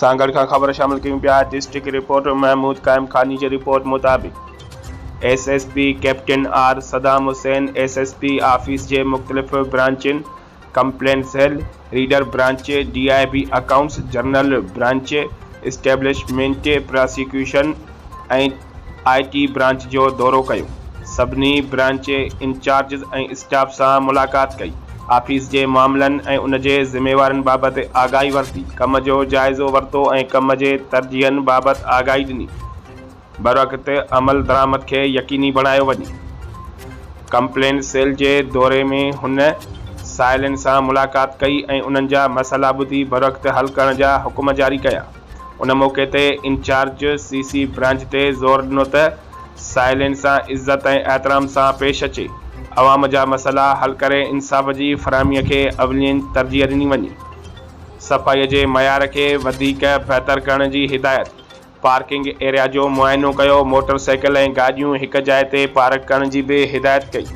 सांगड़ खां ख़बर शामिल कयूं पिया। डिस्ट्रिक्ट रिपोर्टर महमूद कायम खानी जी रिपोर्ट मुताबिक़ SSP captain R Saddam Hussain SSP office जे मुख़्तलिफ़ ब्रांचुनि complaint cell, reader branch, DIB accounts, general branch, establishment prosecution ऐं आईटी ब्रांच जो दौरो कयो। सभिनी ब्रांच इंचार्ज ऐं स्टाफ सां मुलाक़ात कई। ऑफिस जे मामलनि ऐं उन जे ज़िम्मेवारनि बाबति आगाही वरिती। कम जो जाइज़ो वरितो ऐं कम जे तरजीहनि बाबति आगाही ॾिनी। बरवक़्त अमल दरामद खे यकीनी बणायो वञे। कंप्लेंट सेल जे दौरे में हुन साइलनि सां मुलाक़ात कई ऐं उन्हनि जा मसइला ॿुधी बरवक़्त हल करण जा हुकुम जारी कया। उन मौक़े ते इंचार्ज सीसी ब्रांच ते ज़ोर ॾिनो त साइलनि सां इज़त ऐं एहतराम सां पेश अचे। अवाम जा मसइला हल करे इंसाफ़ जी फ़रहमीअ खे अवलीन तरजीह ॾिनी वञे। सफ़ाईअ जे मयार खे वधीक बहितर करण जी हिदायत। पार्किंग एरिया जो मुआइनो कयो। मोटरसाइकिल ऐं गाॾियूं हिक जाइ ते पार्क करण जी बि हिदायत कई।